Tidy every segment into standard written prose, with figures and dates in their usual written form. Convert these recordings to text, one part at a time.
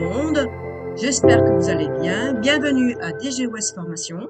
monde, j'espère que vous allez bien. Bienvenue à DG West Formation.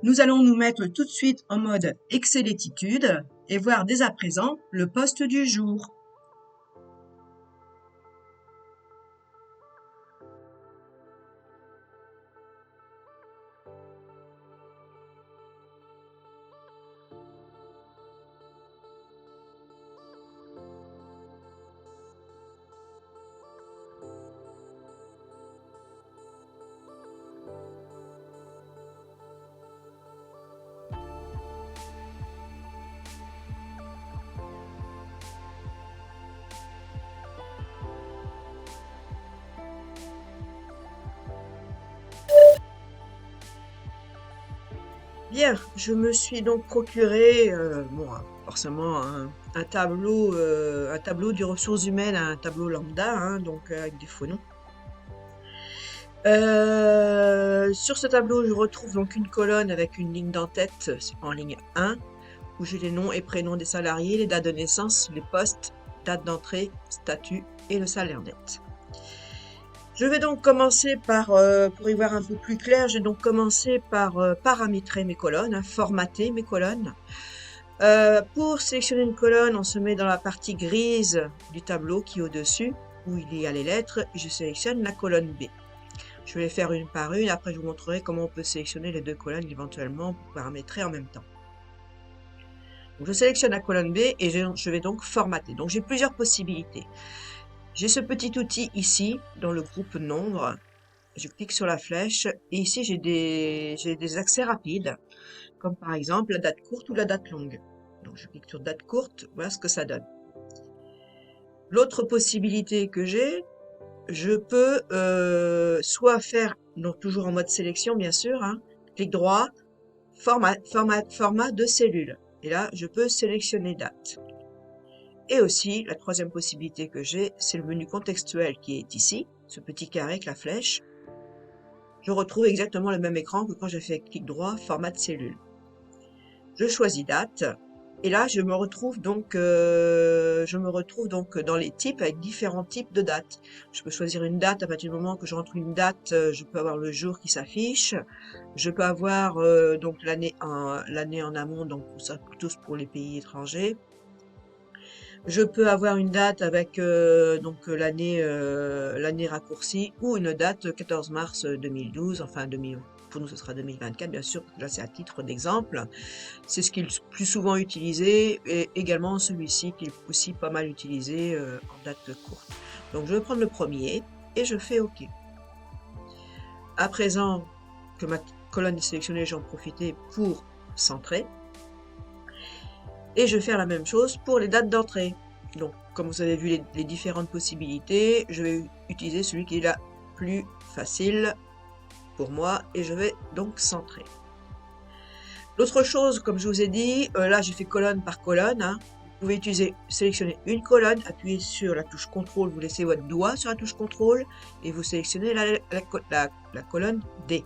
Nous allons nous mettre tout de suite en mode Excelétitude et voir dès à présent le poste du jour. Bien, je me suis donc procuré, forcément un tableau des ressources humaines, un tableau lambda, donc avec des faux noms. Sur ce tableau, je retrouve donc une colonne avec une ligne d'en-tête, c'est en ligne 1, où j'ai les noms et prénoms des salariés, les dates de naissance, les postes, date d'entrée, statut et le salaire net. Je vais donc commencer par, pour y voir un peu plus clair, je vais donc commencer par paramétrer mes colonnes, formater mes colonnes. Pour sélectionner une colonne, on se met dans la partie grise du tableau qui est au-dessus, où il y a les lettres, et je sélectionne la colonne B. Je vais les faire une par une, après je vous montrerai comment on peut sélectionner les deux colonnes éventuellement pour paramétrer en même temps. Donc je sélectionne la colonne B et je vais donc formater. Donc j'ai plusieurs possibilités. J'ai ce petit outil ici, dans le groupe nombre. Je clique sur la flèche et ici j'ai des accès rapides, comme par exemple la date courte ou la date longue. Donc je clique sur date courte, voilà ce que ça donne. L'autre possibilité que j'ai, je peux soit faire, donc toujours en mode sélection bien sûr, clic droit, format de cellule. Et là, je peux sélectionner date. Et aussi, la troisième possibilité que j'ai, c'est le menu contextuel qui est ici, ce petit carré avec la flèche. Je retrouve exactement le même écran que quand j'ai fait clic droit, format de cellule. Je choisis date. Et là, je me retrouve donc dans les types avec différents types de dates. Je peux choisir une date à partir du moment que je rentre une date, je peux avoir le jour qui s'affiche. Je peux avoir donc l'année en amont, donc ça tous pour les pays étrangers. Je peux avoir une date avec l'année raccourcie ou une date 14 mars 2012, enfin 2000. Pour nous, ce sera 2024, bien sûr, là c'est à titre d'exemple. C'est ce qui est le plus souvent utilisé et également celui-ci qui est aussi pas mal utilisé en date courte. Donc je vais prendre le premier et je fais OK. À présent que ma colonne est sélectionnée, j'en profite pour centrer. Et je vais faire la même chose pour les dates d'entrée. Donc, comme vous avez vu les différentes possibilités, je vais utiliser celui qui est la plus facile pour moi et je vais donc centrer. L'autre chose, comme je vous ai dit, là j'ai fait colonne par colonne. Vous pouvez sélectionner une colonne, appuyer sur la touche CTRL, vous laissez votre doigt sur la touche CTRL et vous sélectionnez la colonne D.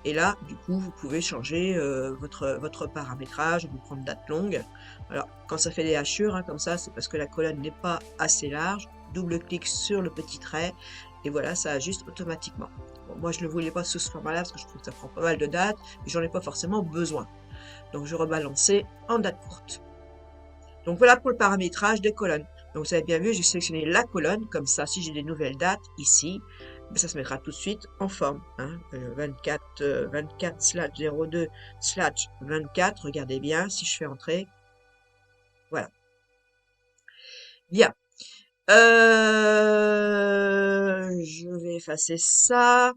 Et là, du coup, vous pouvez changer votre paramétrage, vous prendre date longue. Alors, quand ça fait des hachures, comme ça, c'est parce que la colonne n'est pas assez large. Double-clic sur le petit trait, et voilà, ça ajuste automatiquement. Bon, moi, je ne le voulais pas sous ce format-là, parce que je trouve que ça prend pas mal de dates, et j'en ai pas forcément besoin. Donc, je rebalançais en date courte. Donc, voilà pour le paramétrage des colonnes. Donc, vous avez bien vu, j'ai sélectionné la colonne, comme ça, si j'ai des nouvelles dates, ici, ça se mettra tout de suite en forme. 24/02/24, regardez bien si je fais entrer. Voilà. Bien. Je vais effacer ça.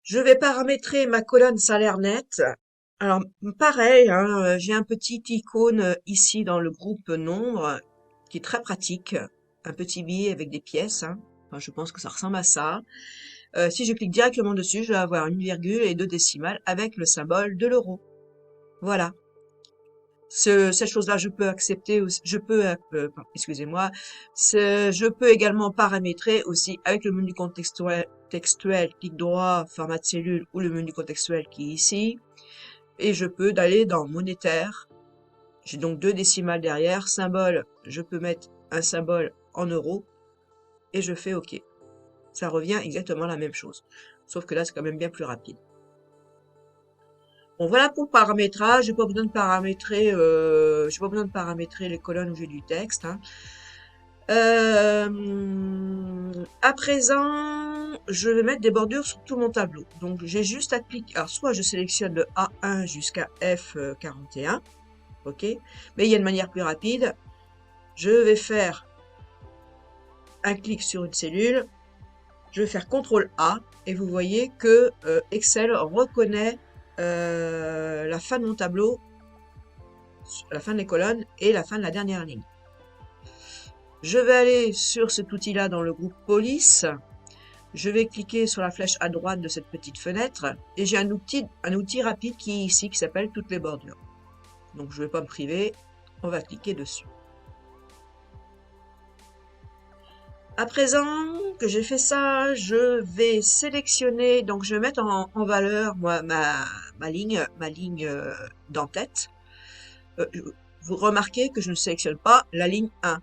Je vais paramétrer ma colonne salaire net. Alors, pareil, j'ai un petit icône ici dans le groupe nombre qui est très pratique. Un petit billet avec des pièces. Enfin, je pense que ça ressemble à ça. Si je clique directement dessus, je vais avoir une virgule et 2 décimales avec le symbole de l'euro. Voilà. Cette chose-là, je peux accepter, excusez-moi, je peux également paramétrer aussi avec le menu contextuel, clic droit, format de cellule ou le menu contextuel qui est ici. Et je peux aller dans monétaire. J'ai donc 2 décimales derrière. Symbole, je peux mettre un symbole en euros. Et je fais OK. ça revient exactement la même chose. Sauf que là, c'est quand même bien plus rapide. Bon, voilà pour le paramétrage. J'ai pas besoin de paramétrer, j'ai pas besoin de paramétrer les colonnes où j'ai du texte, hein. À présent, je vais mettre des bordures sur tout mon tableau. Donc, j'ai juste à cliquer. Alors, soit je sélectionne de A1 jusqu'à F41, ok. Mais il y a une manière plus rapide. Je vais faire un clic sur une cellule. Je vais faire CTRL A et vous voyez que Excel reconnaît la fin de mon tableau, la fin des colonnes et la fin de la dernière ligne. Je vais aller sur cet outil-là dans le groupe police. Je vais cliquer sur la flèche à droite de cette petite fenêtre et j'ai un outil rapide qui est ici qui s'appelle toutes les bordures. Donc je ne vais pas me priver, on va cliquer dessus. À présent que j'ai fait ça, je vais sélectionner, donc je vais mettre en valeur moi, ma ligne d'en-tête. Vous remarquez que je ne sélectionne pas la ligne 1.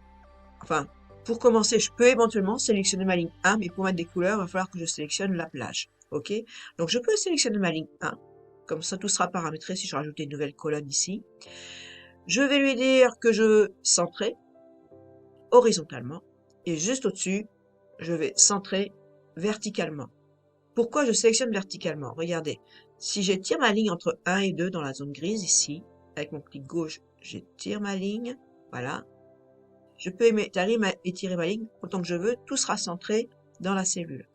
Enfin, pour commencer, je peux éventuellement sélectionner ma ligne 1, mais pour mettre des couleurs, il va falloir que je sélectionne la plage. Ok? Donc je peux sélectionner ma ligne 1. Comme ça, tout sera paramétré si je rajoute une nouvelle colonne ici. Je vais lui dire que je veux centrer horizontalement. Et juste au-dessus, je vais centrer verticalement. Pourquoi je sélectionne verticalement? Regardez, si j'étire ma ligne entre 1 et 2 dans la zone grise ici, avec mon clic gauche, j'étire ma ligne, voilà. Je peux étirer ma ligne autant que je veux, tout sera centré dans la cellule.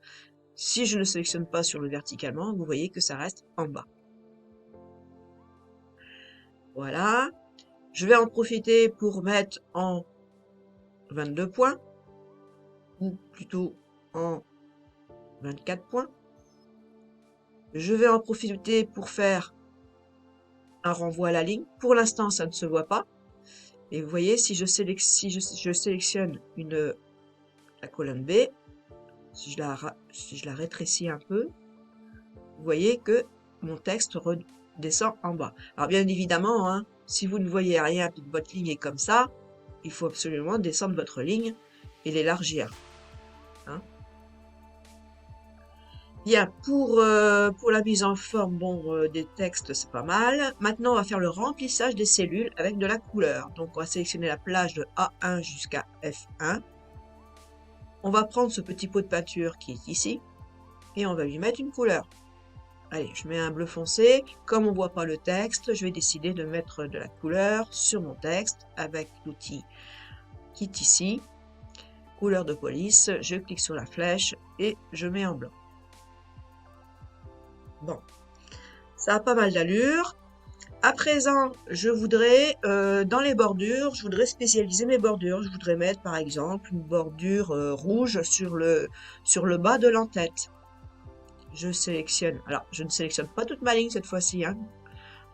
Si je ne sélectionne pas sur le verticalement, vous voyez que ça reste en bas. Voilà. Je vais en profiter pour mettre en 22 points, ou plutôt en 24 points. Je vais en profiter pour faire un renvoi à la ligne. Pour l'instant, ça ne se voit pas. Et vous voyez, si je sélectionne la colonne B, si je la rétrécis un peu, vous voyez que mon texte redescend en bas. Alors bien évidemment, hein, si vous ne voyez rien et que votre ligne est comme ça, il faut absolument descendre votre ligne et l'élargir. Hein. Bien, pour la mise en forme des textes, c'est pas mal. Maintenant, on va faire le remplissage des cellules avec de la couleur. Donc, on va sélectionner la plage de A1 jusqu'à F1. On va prendre ce petit pot de peinture qui est ici et on va lui mettre une couleur. Allez, je mets un bleu foncé. Comme on voit pas le texte, je vais décider de mettre de la couleur sur mon texte avec l'outil qui est ici. Couleur de police, je clique sur la flèche et je mets en blanc. Bon, ça a pas mal d'allure. À présent, je voudrais, dans les bordures, je voudrais spécialiser mes bordures. Je voudrais mettre, par exemple, une bordure rouge sur le bas de l'en-tête. Je sélectionne, alors je ne sélectionne pas toute ma ligne cette fois-ci, hein.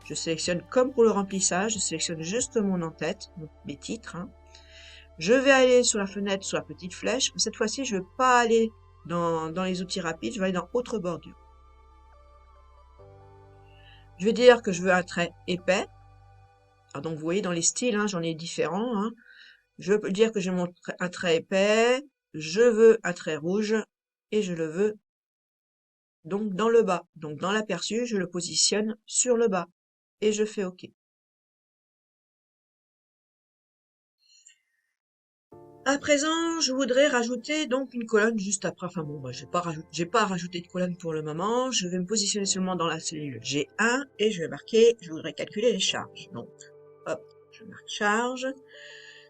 Je sélectionne comme pour le remplissage, je sélectionne juste mon en-tête, mes titres, hein. Je vais aller sur la fenêtre, sur la petite flèche, mais cette fois-ci, je ne vais pas aller dans les outils rapides, je vais aller dans autre bordure. Je vais dire que je veux un trait épais. Alors donc vous voyez dans les styles, hein, j'en ai différents. Hein. Je peux dire que j'ai un trait épais, je veux un trait rouge et je le veux donc dans le bas. Donc dans l'aperçu, je le positionne sur le bas et je fais OK. À présent, je voudrais rajouter donc une colonne juste après. Enfin bon, j'ai pas rajouté de colonne pour le moment. Je vais me positionner seulement dans la cellule G1 et je vais marquer, je voudrais calculer les charges. Donc, hop, je marque charge.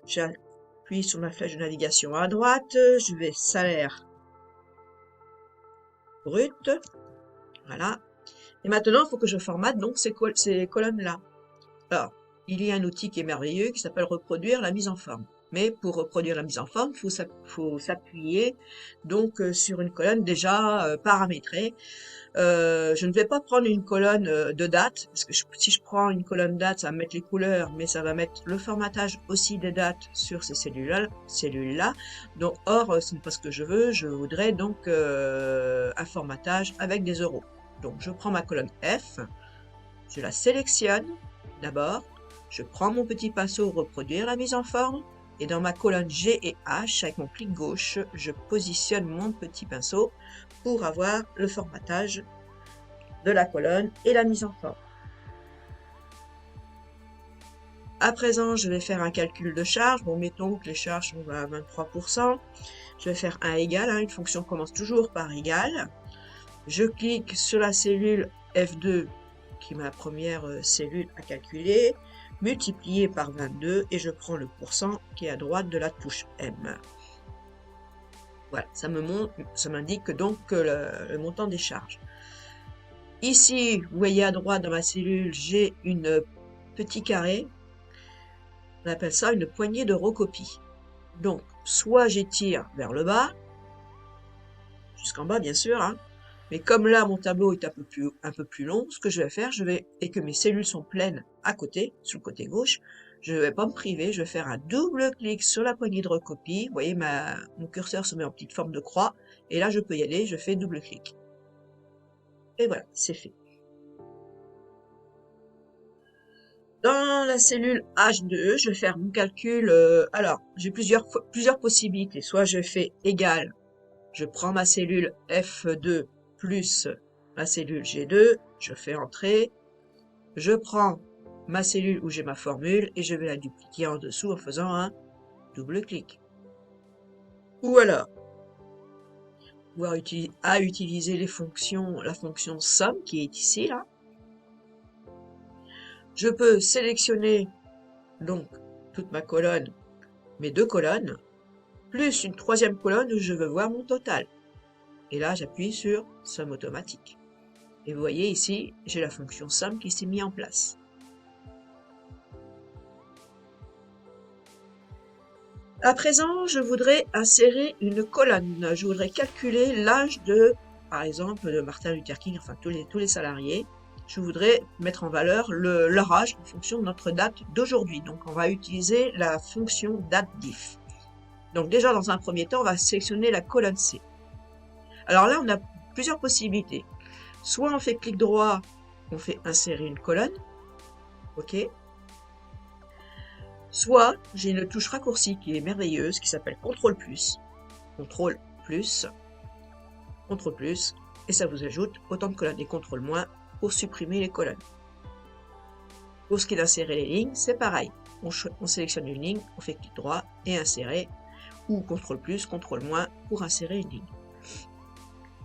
J'appuie sur ma flèche de navigation à droite. Je vais salaire brut. Voilà. Et maintenant, il faut que je formate donc ces colonnes-là. Alors, il y a un outil qui est merveilleux qui s'appelle reproduire la mise en forme. Mais pour reproduire la mise en forme, il faut s'appuyer donc sur une colonne déjà paramétrée. Je ne vais pas prendre une colonne de date, parce que si je prends une colonne date, ça va mettre les couleurs, mais ça va mettre le formatage aussi des dates sur ces cellules-là. Donc, or, ce n'est pas ce que je veux. Je voudrais donc un formatage avec des euros. Donc, je prends ma colonne F, je la sélectionne d'abord. Je prends mon petit pinceau reproduire la mise en forme, Et dans ma colonne G et H, avec mon clic gauche, je positionne mon petit pinceau pour avoir le formatage de la colonne et la mise en forme. À présent, je vais faire un calcul de charge. Bon, mettons que les charges sont à 23%. Je vais faire un égal, une fonction commence toujours par égal. Je clique sur la cellule F2, qui est ma première cellule à calculer, multiplié par 22, et je prends le pourcent qui est à droite de la touche M. Voilà, ça m'indique donc le montant des charges. Ici, vous voyez à droite dans ma cellule, j'ai une petit carré. On appelle ça une poignée de recopie. Donc, soit j'étire vers le bas, jusqu'en bas bien sûr, mais comme là mon tableau est un peu plus long, ce que je vais faire, et que mes cellules sont pleines à côté, sur le côté gauche, je ne vais pas me priver, je vais faire un double clic sur la poignée de recopie. Vous voyez, mon curseur se met en petite forme de croix, et là je peux y aller, je fais double clic. Et voilà, c'est fait. Dans la cellule H2, je vais faire mon calcul. Alors, j'ai plusieurs possibilités. Soit je fais égal, je prends ma cellule F2 plus ma cellule G2, je fais entrer, je prends ma cellule où j'ai ma formule et je vais la dupliquer en dessous en faisant un double clic. Ou alors, pouvoir utiliser la fonction somme qui est ici, là. Je peux sélectionner donc toute ma colonne, mes deux colonnes, plus une troisième colonne où je veux voir mon total. Et là, j'appuie sur somme automatique. Et vous voyez ici, j'ai la fonction somme qui s'est mise en place. À présent, je voudrais insérer une colonne. Je voudrais calculer l'âge par exemple, de Martin Luther King, enfin tous les salariés. Je voudrais mettre en valeur leur âge en fonction de notre date d'aujourd'hui. Donc, on va utiliser la fonction dateDiff. Donc, déjà, dans un premier temps, on va sélectionner la colonne C. Alors là, on a plusieurs possibilités. Soit on fait clic droit, on fait insérer une colonne. OK. Soit j'ai une touche raccourcie qui est merveilleuse, qui s'appelle CTRL+, CTRL+, CTRL+, et ça vous ajoute autant de colonnes, et CTRL- pour supprimer les colonnes. Pour ce qui est d'insérer les lignes, c'est pareil. On sélectionne une ligne, on fait clic droit et insérer, ou CTRL+, CTRL- pour insérer une ligne.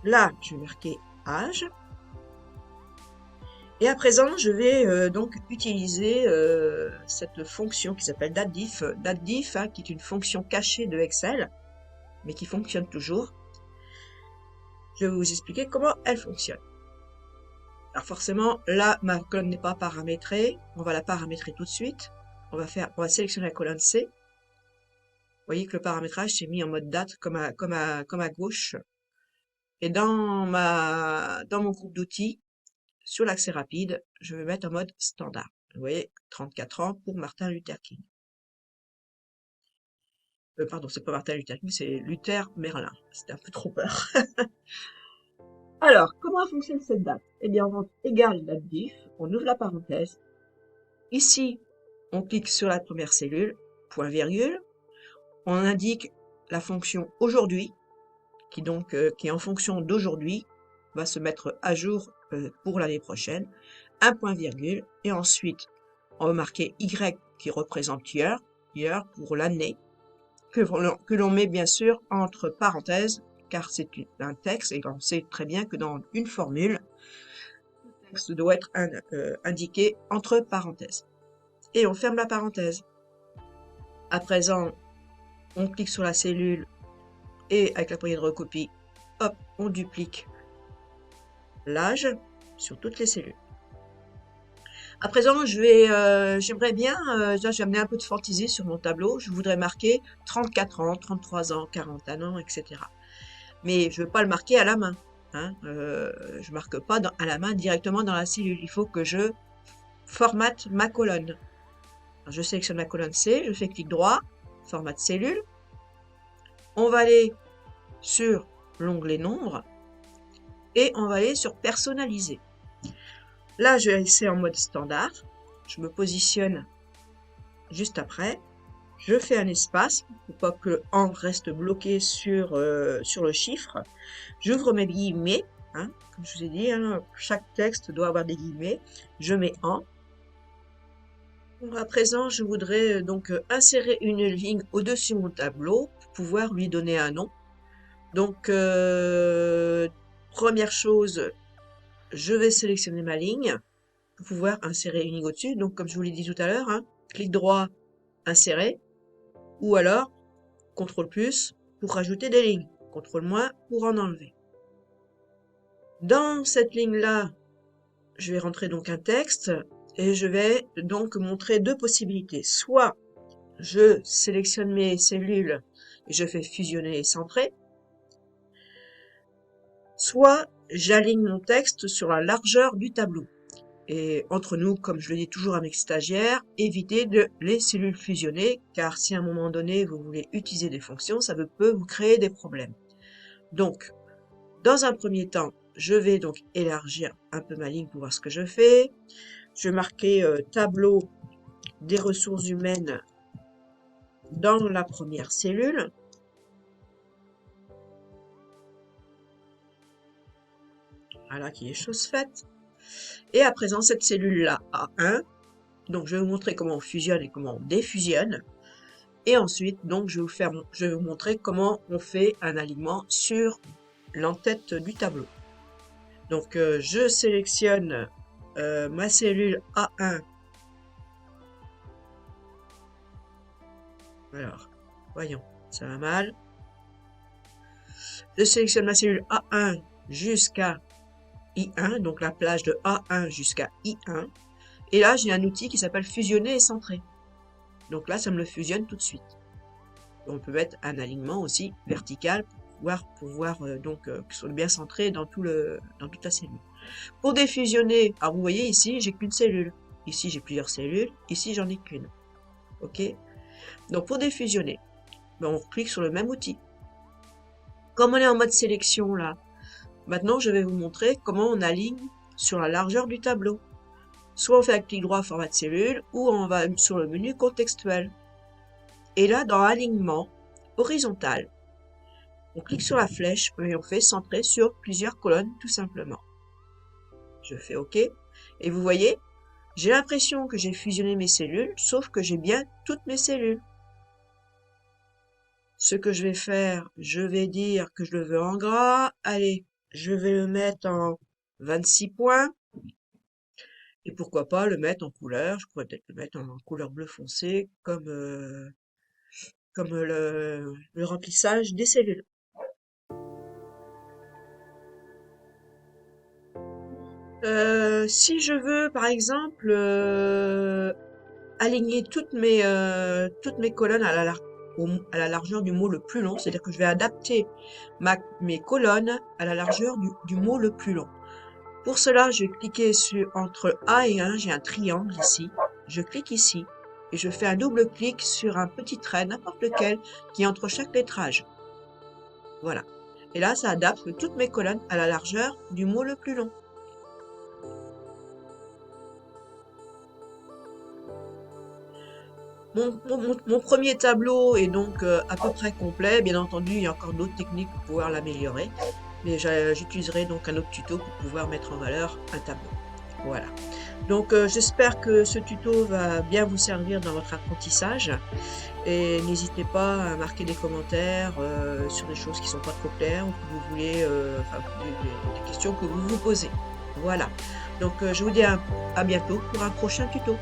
Là, je vais marquer âge. Et à présent, je vais donc utiliser cette fonction qui s'appelle dateDiff. dateDiff, qui est une fonction cachée de Excel, mais qui fonctionne toujours. Je vais vous expliquer comment elle fonctionne. Alors forcément, là, ma colonne n'est pas paramétrée. On va la paramétrer tout de suite. On va sélectionner la colonne C. Vous voyez que le paramétrage s'est mis en mode date comme à gauche. Et dans mon groupe d'outils, sur l'accès rapide, je vais mettre en mode standard. Vous voyez, 34 ans pour Martin Luther King. Pardon, c'est pas Martin Luther King, c'est Luther Merlin. C'était un peu trop peur. Alors, comment fonctionne cette date? Eh bien, on rentre égal dateDiff, on ouvre la parenthèse. Ici, on clique sur la première cellule, point virgule. On indique la fonction aujourd'hui, qui est en fonction d'aujourd'hui, va se mettre à jour pour l'année prochaine. Un point virgule, et ensuite, on va marquer Y qui représente year pour l'année, que l'on met bien sûr entre parenthèses, car c'est un texte, et on sait très bien que dans une formule, le texte doit être indiqué entre parenthèses. Et on ferme la parenthèse. À présent, on clique sur la cellule, et avec la poignée de recopie, hop, on duplique l'âge sur toutes les cellules. À présent, j'aimerais bien, j'ai amené un peu de fantaisie sur mon tableau. Je voudrais marquer 34 ans, 33 ans, 41 ans, etc. Mais je ne veux pas le marquer à la main. Je marque pas à la main directement dans la cellule. Il faut que je formate ma colonne. Alors, je sélectionne la colonne C, je fais clic droit, format cellule. On va aller sur l'onglet nombres et on va aller sur personnaliser. Là, je vais laisser en mode standard. Je me positionne juste après. je fais un espace pour pas que le en reste bloqué sur le chiffre. J'ouvre mes guillemets, hein, comme je vous ai dit, hein, chaque texte doit avoir des guillemets. Je mets en. Bon, à présent, je voudrais donc insérer une ligne au-dessus de mon tableau pour pouvoir lui donner un nom. Donc, première chose, je vais sélectionner ma ligne pour pouvoir insérer une ligne au-dessus. Donc, comme je vous l'ai dit tout à l'heure, hein, clic droit, insérer, ou alors CTRL+ pour rajouter des lignes, CTRL- pour en enlever. Dans cette ligne-là, je vais rentrer donc un texte et je vais donc montrer deux possibilités. Soit je sélectionne mes cellules et je fais fusionner et centrer, soit j'aligne mon texte sur la largeur du tableau. Et entre nous, comme je le dis toujours à mes stagiaires, évitez de les cellules fusionner, car si à un moment donné vous voulez utiliser des fonctions, ça peut vous créer des problèmes. Donc, dans un premier temps, je vais donc élargir un peu ma ligne pour voir ce que je fais. Je vais marquer tableau des ressources humaines dans la première cellule. Voilà qui est chose faite. Et à présent, cette cellule-là a 1. Donc, je vais vous montrer comment on fusionne et comment on défusionne. Et ensuite, donc, je vais vous montrer comment on fait un alignement sur l'entête du tableau. Donc, je sélectionne ma cellule A1. Alors, voyons, ça va mal. Je sélectionne ma cellule A1 jusqu'à I1, donc la plage de A1 jusqu'à I1. Et là, j'ai un outil qui s'appelle fusionner et centrer. Donc là, ça me le fusionne tout de suite. On peut mettre un alignement aussi vertical pour voir donc que ce soit bien centré dans toute la cellule. Pour défusionner, alors vous voyez ici, j'ai qu'une cellule. Ici, j'ai plusieurs cellules. Ici, j'en ai qu'une. OK? Donc pour défusionner, ben, on clique sur le même outil. Comme on est en mode sélection là, maintenant je vais vous montrer comment on aligne sur la largeur du tableau. Soit on fait un clic droit format de cellule, ou on va sur le menu contextuel. Et là, dans alignement horizontal, on clique sur la flèche et on fait centrer sur plusieurs colonnes tout simplement. Je fais OK. Et vous voyez, j'ai l'impression que j'ai fusionné mes cellules, sauf que j'ai bien toutes mes cellules. Ce que je vais faire, je vais dire que je le veux en gras. Allez, je vais le mettre en 26 points. Et pourquoi pas le mettre en couleur. Je pourrais peut-être le mettre en couleur bleu foncé, comme le remplissage des cellules. Si je veux, par exemple, aligner toutes mes colonnes à la largeur du mot le plus long, c'est-à-dire que je vais adapter mes colonnes à la largeur du mot le plus long. Pour cela, je vais cliquer entre A et 1, j'ai un triangle ici. Je clique ici et je fais un double clic sur un petit trait, n'importe lequel, qui est entre chaque lettrage. Voilà. Et là, ça adapte toutes mes colonnes à la largeur du mot le plus long. Mon premier tableau est donc à peu près complet. Bien entendu, il y a encore d'autres techniques pour pouvoir l'améliorer. Mais j'utiliserai donc un autre tuto pour pouvoir mettre en valeur un tableau. Voilà. Donc j'espère que ce tuto va bien vous servir dans votre apprentissage. Et n'hésitez pas à marquer des commentaires sur des choses qui sont pas trop claires ou que vous voulez, des questions que vous vous posez. Voilà. Donc je vous dis à bientôt pour un prochain tuto.